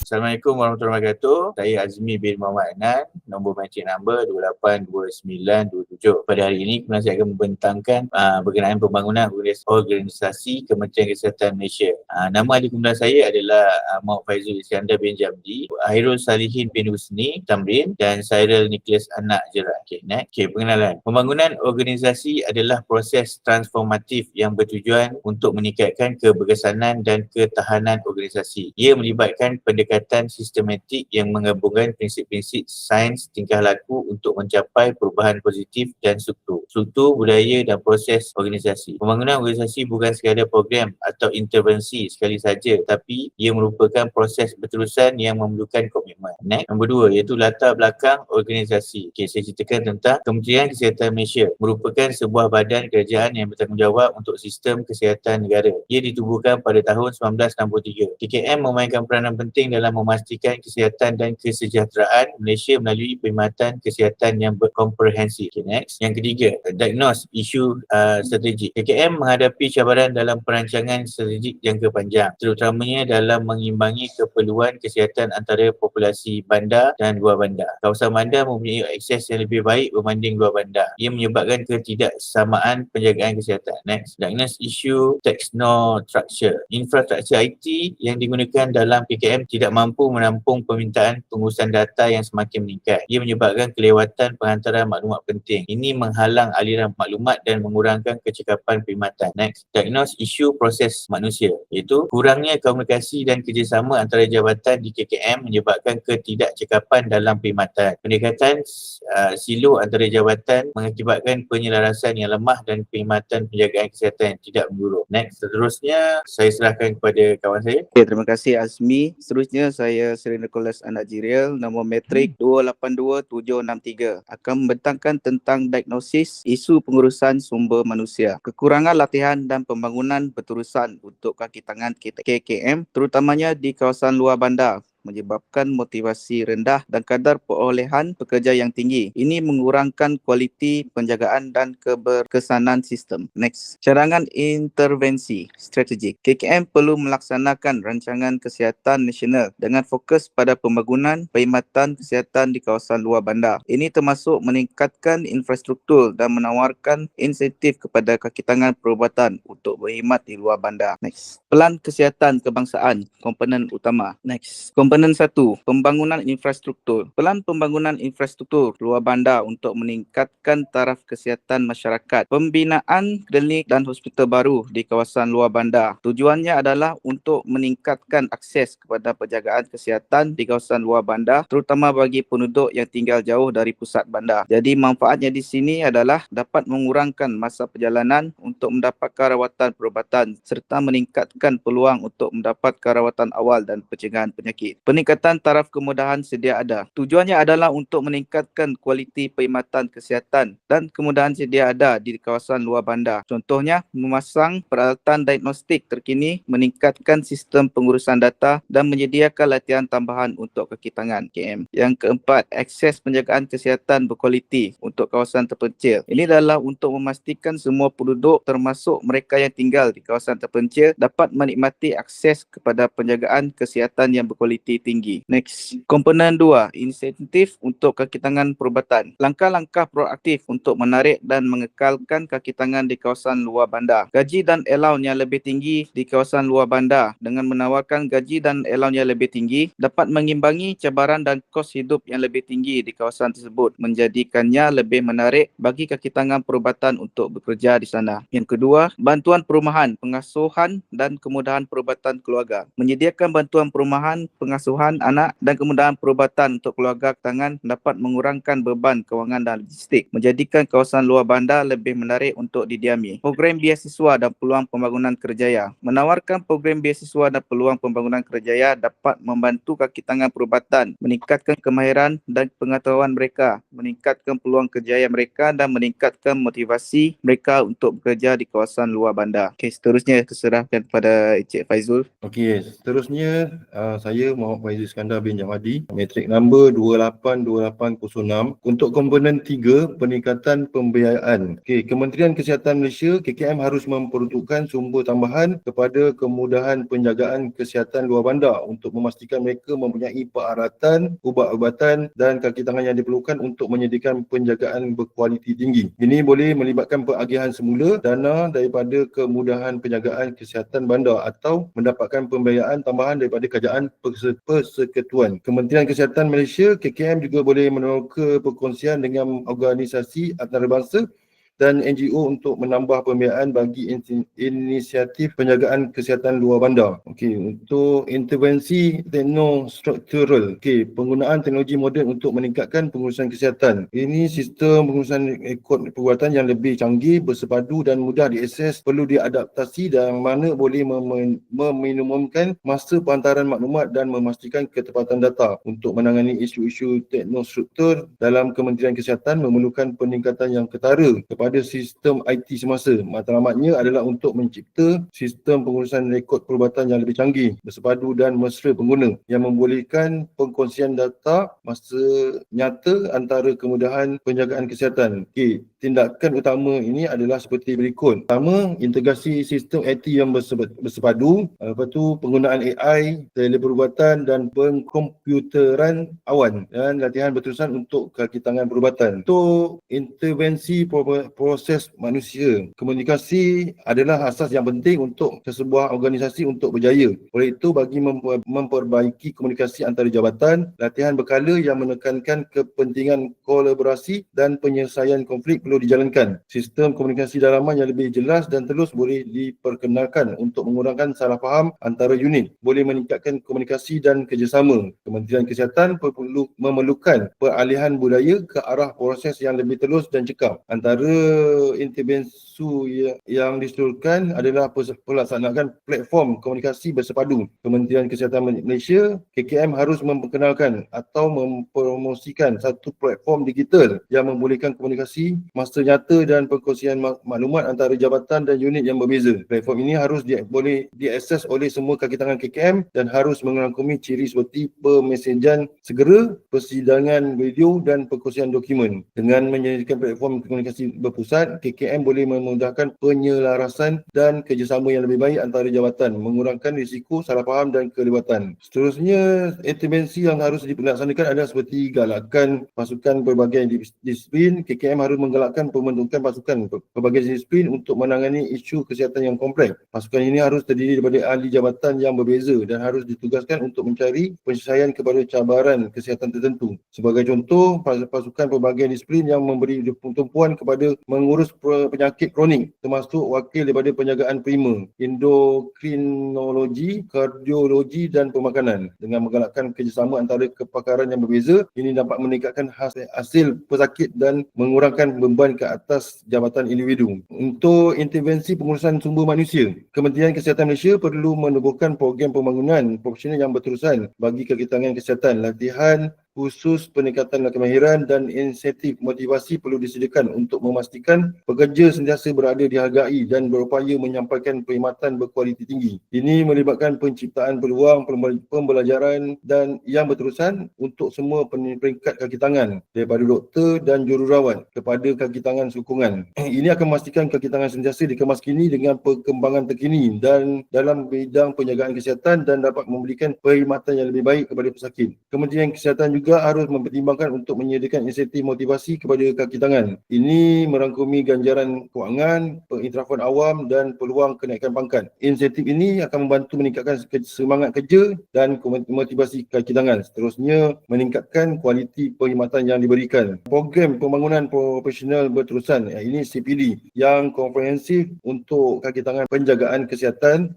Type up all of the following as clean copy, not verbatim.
Assalamualaikum warahmatullahi wabarakatuh. Saya Azmi bin Muhammad Adnan, nombor matrik number 282927. Pada hari ini, saya akan membentangkan berkenaan pembangunan organisasi Kementerian Kesihatan Malaysia. Nama ahli kemudahan saya adalah Muhammad Faizul Iskandar bin Jamdi, Hairul Salihin bin Husni Tamrin dan Cyril Nicholas Anak Jerah. Pengenalan. Pembangunan organisasi adalah proses transformatif yang bertujuan untuk meningkatkan keberkesanan dan ketahanan organisasi. Ia melibatkan pendekatan sistematik yang menggabungkan prinsip-prinsip sains tingkah laku untuk mencapai perubahan positif dan struktur budaya dan proses organisasi. Pembangunan organisasi bukan sekadar program atau intervensi sekali saja, tapi ia merupakan proses berterusan yang memerlukan komitmen. Nombor 2 iaitu latar belakang organisasi. Saya ceritakan tentang Kementerian Kesihatan Malaysia merupakan sebuah badan kerajaan yang bertanggungjawab untuk sistem kesihatan negara. Ia ditubuhkan pada tahun 1963. KKM memainkan peranan penting dalam memastikan kesihatan dan kesejahteraan Malaysia melalui perkhidmatan kesihatan yang berkomprehensif. Yang ketiga, diagnose isu strategik. KKM menghadapi cabaran dalam perancangan strategik jangka panjang, terutamanya dalam mengimbangi keperluan kesihatan antara populasi bandar dan luar bandar. Kawasan bandar mempunyai akses yang lebih baik berbanding luar bandar. Ia menyebabkan ketidaksamaan penjagaan kesihatan. Diagnose isu technostructure. Infrastruktur IT yang digunakan dalam KKM tidak mampu menampung permintaan pengurusan data yang semakin meningkat. Ia menyebabkan kelewatan penghantaran maklumat penting. Ini menghalang aliran maklumat dan mengurangkan kecekapan perkhidmatan. Diagnose isu proses manusia, iaitu kurangnya komunikasi dan kerjasama antara jabatan di KKM menyebabkan ketidakcekapan dalam perkhidmatan. Pendekatan silo antara jabatan mengakibatkan penyelarasan yang lemah dan perkhidmatan penjagaan kesihatan yang tidak menyeluruh. Seterusnya saya serahkan kepada kawan saya. Terima kasih Azmi. Seterusnya saya Cyril Nicholas Anak Jerah, nombor matrik 282763, akan membentangkan tentang diagnosis isu pengurusan sumber manusia. Kekurangan latihan dan pembangunan berterusan untuk kaki tangan KKM terutamanya di kawasan luar bandar menyebabkan motivasi rendah dan kadar perolehan pekerja yang tinggi. Ini mengurangkan kualiti penjagaan dan keberkesanan sistem. Cadangan intervensi strategik. KKM perlu melaksanakan rancangan kesihatan nasional dengan fokus pada pembangunan perkhidmatan kesihatan di kawasan luar bandar. Ini termasuk meningkatkan infrastruktur dan menawarkan insentif kepada kaki tangan perubatan untuk berkhidmat di luar bandar. Pelan kesihatan kebangsaan, komponen utama. Komponen 1, pembangunan infrastruktur. Pelan pembangunan infrastruktur luar bandar untuk meningkatkan taraf kesihatan masyarakat. Pembinaan klinik dan hospital baru di kawasan luar bandar. Tujuannya adalah untuk meningkatkan akses kepada penjagaan kesihatan di kawasan luar bandar, terutama bagi penduduk yang tinggal jauh dari pusat bandar. Jadi manfaatnya di sini adalah dapat mengurangkan masa perjalanan untuk mendapatkan rawatan perubatan serta meningkatkan peluang untuk mendapatkan rawatan awal dan pencegahan penyakit. Peningkatan taraf kemudahan sedia ada. Tujuannya adalah untuk meningkatkan kualiti perkhidmatan kesihatan dan kemudahan sedia ada di kawasan luar bandar. Contohnya, memasang peralatan diagnostik terkini, meningkatkan sistem pengurusan data dan menyediakan latihan tambahan untuk kaki tangan KM. Yang keempat, akses penjagaan kesihatan berkualiti untuk kawasan terpencil. Ini adalah untuk memastikan semua penduduk termasuk mereka yang tinggal di kawasan terpencil dapat menikmati akses kepada penjagaan kesihatan yang berkualiti tinggi. Komponen 2, insentif untuk kaki tangan perubatan. Langkah-langkah proaktif untuk menarik dan mengekalkan kaki tangan di kawasan luar bandar. Gaji dan allowance yang lebih tinggi di kawasan luar bandar dengan menawarkan gaji dan allowance yang lebih tinggi dapat mengimbangi cabaran dan kos hidup yang lebih tinggi di kawasan tersebut, menjadikannya lebih menarik bagi kaki tangan perubatan untuk bekerja di sana. Yang kedua, bantuan perumahan, pengasuhan dan kemudahan perubatan keluarga. Menyediakan bantuan perumahan, pengasuhan anak dan kemudahan perubatan untuk keluarga tangan dapat mengurangkan beban kewangan dan logistik, menjadikan kawasan luar bandar lebih menarik untuk didiami. Program beasiswa dan peluang pembangunan kerjaya. Menawarkan program beasiswa dan peluang pembangunan kerjaya dapat membantu kaki tangan perubatan, meningkatkan kemahiran dan pengetahuan mereka, meningkatkan peluang kerjaya mereka dan meningkatkan motivasi mereka untuk bekerja di kawasan luar bandar. Seterusnya saya serahkan kepada Encik Faizul. Seterusnya saya Muhammad Faizi Iskandar bin Jamadi, matrik number 282806. Untuk komponen 3, peningkatan pembiayaan. Okey, Kementerian Kesihatan Malaysia KKM harus memperuntukkan sumber tambahan kepada kemudahan penjagaan kesihatan luar bandar untuk memastikan mereka mempunyai peralatan, ubat-ubatan dan kaki tangan yang diperlukan untuk menyediakan penjagaan berkualiti tinggi. Ini boleh melibatkan pengagihan semula dana daripada kemudahan penjagaan kesihatan bandar atau mendapatkan pembiayaan tambahan daripada kerajaan persekutuan. Kementerian Kesihatan Malaysia KKM juga boleh meneroka perkongsian dengan organisasi antarabangsa dan NGO untuk menambah pembiayaan bagi inisiatif penjagaan kesihatan luar bandar. Okey, untuk intervensi teknostruktural. Okey, penggunaan teknologi moden untuk meningkatkan pengurusan kesihatan. Ini sistem pengurusan rekod perubatan yang lebih canggih, bersepadu dan mudah diakses perlu diadaptasi dan mana boleh meminimumkan masa penghantaran maklumat dan memastikan ketepatan data. Untuk menangani isu-isu teknostruktur dalam Kementerian Kesihatan memerlukan peningkatan yang ketara kepada sistem IT semasa. Matlamatnya adalah untuk mencipta sistem pengurusan rekod perubatan yang lebih canggih, bersepadu dan mesra pengguna yang membolehkan pengkongsian data masa nyata antara kemudahan penjagaan kesihatan. Okey, tindakan utama ini adalah seperti berikut. Pertama, integrasi sistem IT yang bersepadu. Lepas tu, penggunaan AI, teleperubatan dan pengkomputeran awan dan latihan berterusan untuk kaki tangan perubatan. Untuk intervensi proses manusia, komunikasi adalah asas yang penting untuk sesebuah organisasi untuk berjaya. Oleh itu, bagi memperbaiki komunikasi antara jabatan, latihan berkala yang menekankan kepentingan kolaborasi dan penyelesaian konflik perlu dijalankan. Sistem komunikasi dalaman yang lebih jelas dan telus boleh diperkenalkan untuk mengurangkan salah faham antara unit, boleh meningkatkan komunikasi dan kerjasama. Kementerian Kesihatan perlu memerlukan peralihan budaya ke arah proses yang lebih telus dan cekap. Antara intervensi yang diseluruhkan adalah pelaksanaan platform komunikasi bersepadu. Kementerian Kesihatan Malaysia KKM harus memperkenalkan atau mempromosikan satu platform digital yang membolehkan komunikasi masa nyata dan perkongsian maklumat antara jabatan dan unit yang berbeza. Platform ini harus boleh diakses oleh semua kaki tangan KKM dan harus merangkumi ciri seperti pemesejan segera, persidangan video dan perkongsian dokumen. Dengan menyediakan platform komunikasi berpusat, KKM boleh memudahkan penyelarasan dan kerjasama yang lebih baik antara jabatan, mengurangkan risiko salah faham dan kelibatan. Seterusnya, intervensi yang harus dilaksanakan adalah seperti galakan pasukan berbagai disiplin. KKM harus menggalakkan pembentukan pasukan berbagai disiplin untuk menangani isu kesihatan yang kompleks. Pasukan ini harus terdiri daripada ahli jabatan yang berbeza dan harus ditugaskan untuk mencari penyelesaian kepada cabaran kesihatan tertentu. Sebagai contoh, pasukan berbagai disiplin yang memberi tumpuan kepada mengurus penyakit kronik termasuk wakil daripada penjagaan prima, endokrinologi, kardiologi dan pemakanan. Dengan menggalakkan kerjasama antara kepakaran yang berbeza, ini dapat meningkatkan hasil pesakit dan mengurangkan beban ke atas jabatan individu. Untuk intervensi pengurusan sumber manusia, Kementerian Kesihatan Malaysia perlu menubuhkan program pembangunan profesional yang berterusan bagi kaki tangan kesihatan. Latihan khusus peningkatan kemahiran dan insentif motivasi perlu disediakan untuk memastikan pekerja sentiasa berada dihargai dan berupaya menyampaikan perkhidmatan berkualiti tinggi. Ini melibatkan penciptaan peluang pembelajaran dan yang berterusan untuk semua peringkat kaki tangan, daripada doktor dan jururawat kepada kaki tangan sokongan. Ini akan memastikan kaki tangan sentiasa dikemas kini dengan perkembangan terkini dan dalam bidang penjagaan kesihatan dan dapat memberikan perkhidmatan yang lebih baik kepada pesakit. Kementerian Kesihatan juga harus mempertimbangkan untuk menyediakan insentif motivasi kepada kaki tangan. Ini merangkumi ganjaran kewangan, pengiktirafan awam dan peluang kenaikan pangkat. Insentif ini akan membantu meningkatkan semangat kerja dan motivasi kaki tangan. Seterusnya, meningkatkan kualiti perkhidmatan yang diberikan. Program pembangunan profesional berterusan, ini CPD, yang komprehensif untuk kaki tangan penjagaan kesihatan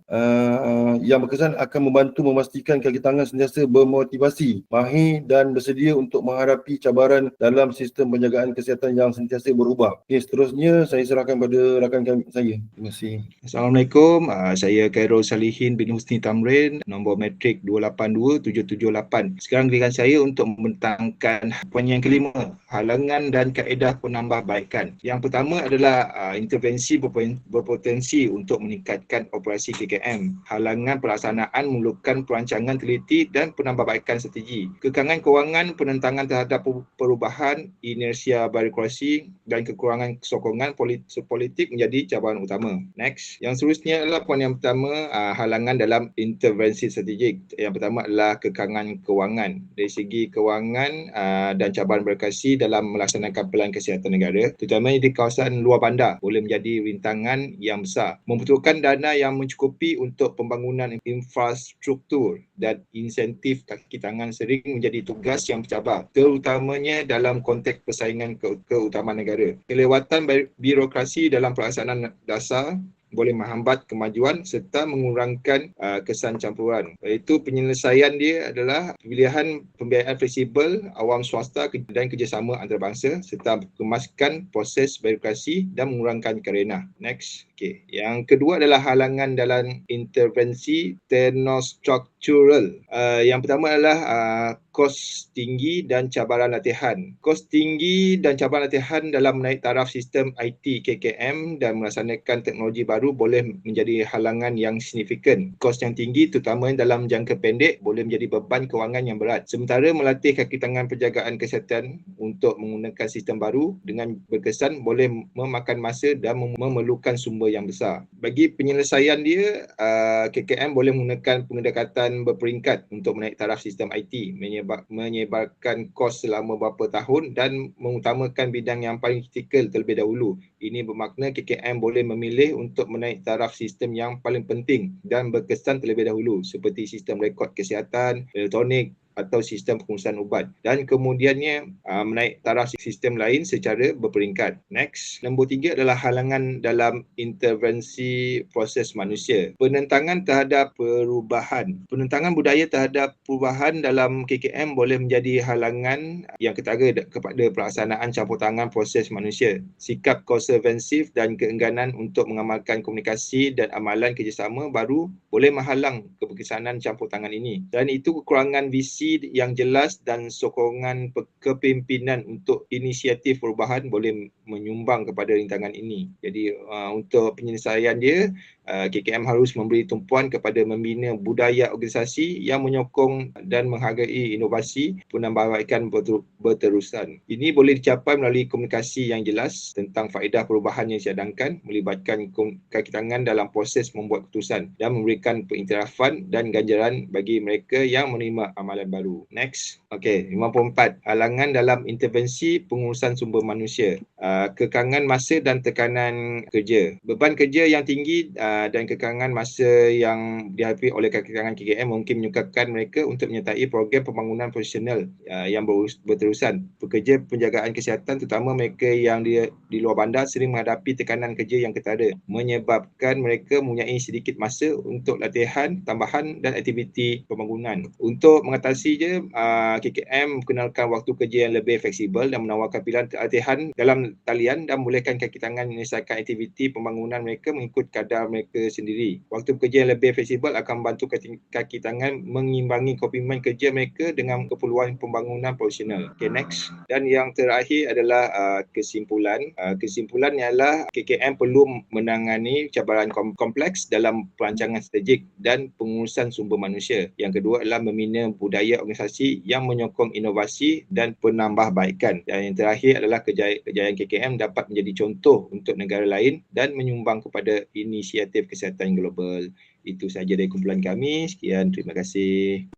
yang berkesan akan membantu memastikan kaki tangan sentiasa bermotivasi, mahir dan bersedia untuk menghadapi cabaran dalam sistem penjagaan kesihatan yang sentiasa berubah. Okey, seterusnya saya serahkan pada rakan kami saya. Terima kasih. Assalamualaikum, saya Khairul Salihin bin Husni Tamrin, nombor matrik 282778. Sekarang giliran saya untuk membentangkan poin yang kelima, halangan dan kaedah penambahbaikan. Yang pertama adalah intervensi berpotensi untuk meningkatkan operasi KKM. Halangan pelaksanaan memerlukan perancangan teliti dan penambahbaikan strategi. Kekangan kewangan, penentangan terhadap perubahan, inersia birokrasi dan kekurangan sokongan politik menjadi cabaran utama. Next. Yang seterusnya adalah poin yang pertama, halangan dalam intervensi strategik. Yang pertama adalah kekangan kewangan. Dari segi kewangan dan cabaran birokrasi dalam melaksanakan pelan kesihatan negara, terutamanya di kawasan luar bandar, boleh menjadi rintangan yang besar. Membutuhkan dana yang mencukupi untuk pembangunan infrastruktur dan insentif kaki tangan sering menjadi tugas yang bercabar, terutamanya dalam konteks persaingan keutamaan negara. Kelewatan birokrasi dalam pelaksanaan dasar boleh menghambat kemajuan serta mengurangkan kesan campuran. Iaitu penyelesaian dia adalah pilihan pembiayaan fleksibel awam swasta dan kerjasama antarabangsa serta kemaskan proses birokrasi dan mengurangkan kerenah. Next. Okay. Yang kedua adalah halangan dalam intervensi teknostruktural. Yang pertama adalah kos tinggi dan cabaran latihan. Kos tinggi dan cabaran latihan dalam menaik taraf sistem IT KKM dan melaksanakan teknologi baru boleh menjadi halangan yang signifikan. Kos yang tinggi terutama dalam jangka pendek boleh menjadi beban kewangan yang berat. Sementara melatih kaki tangan penjagaan kesihatan untuk menggunakan sistem baru dengan berkesan boleh memakan masa dan memerlukan sumber yang besar. Bagi penyelesaian dia, KKM boleh menggunakan pendekatan berperingkat untuk menaik taraf sistem IT, menyebarkan kos selama beberapa tahun dan mengutamakan bidang yang paling kritikal terlebih dahulu. Ini bermakna KKM boleh memilih untuk menaik taraf sistem yang paling penting dan berkesan terlebih dahulu seperti sistem rekod kesihatan, elektronik atau sistem pengurusan ubat dan kemudiannya menaik taraf sistem lain secara berperingkat. Next. Nombor 3 adalah halangan dalam intervensi proses manusia. Penentangan terhadap perubahan. Penentangan budaya terhadap perubahan dalam KKM boleh menjadi halangan yang ketara kepada pelaksanaan campur tangan proses manusia. Sikap konservansif dan keengganan untuk mengamalkan komunikasi dan amalan kerjasama baru boleh menghalang keberkesanan campur tangan ini. Dan itu kekurangan visi yang jelas dan sokongan kepimpinan untuk inisiatif perubahan boleh menyumbang kepada rintangan ini. Jadi untuk penyelesaian dia, KKM harus memberi tumpuan kepada membina budaya organisasi yang menyokong dan menghargai inovasi penambahbaikan berterusan. Ini boleh dicapai melalui komunikasi yang jelas tentang faedah perubahan yang dicadangkan, melibatkan kaki tangan dalam proses membuat keputusan dan memberikan pengiktirafan dan ganjaran bagi mereka yang menerima amalan baru. Next. Okey, 54. Halangan dalam intervensi pengurusan sumber manusia. Kekangan masa dan tekanan kerja. Beban kerja yang tinggi dan kekangan masa yang dihadapi oleh kaki tangan KKM mungkin menyukarkan mereka untuk menyertai program pembangunan profesional yang berterusan. Pekerja penjagaan kesihatan terutama mereka yang di luar bandar sering menghadapi tekanan kerja yang ketara, menyebabkan mereka mempunyai sedikit masa untuk latihan tambahan dan aktiviti pembangunan. Untuk mengatasi je, KKM memperkenalkan waktu kerja yang lebih fleksibel dan menawarkan pilihan latihan dalam talian dan membolehkan kaki tangan menyelesaikan aktiviti pembangunan mereka mengikut kadar mereka sendiri. Waktu kerja yang lebih fleksibel akan membantu kaki tangan mengimbangi komitmen kerja mereka dengan keperluan pembangunan profesional. Okay, next. Dan yang terakhir adalah kesimpulan. Kesimpulannya adalah KKM perlu menangani cabaran kompleks dalam perancangan strategik dan pengurusan sumber manusia. Yang kedua adalah membina budaya organisasi yang menyokong inovasi dan penambahbaikan. Dan yang terakhir adalah kejayaan KKM dapat menjadi contoh untuk negara lain dan menyumbang kepada inisiatif kesihatan global. Itu sahaja dari kumpulan kami. Sekian, terima kasih.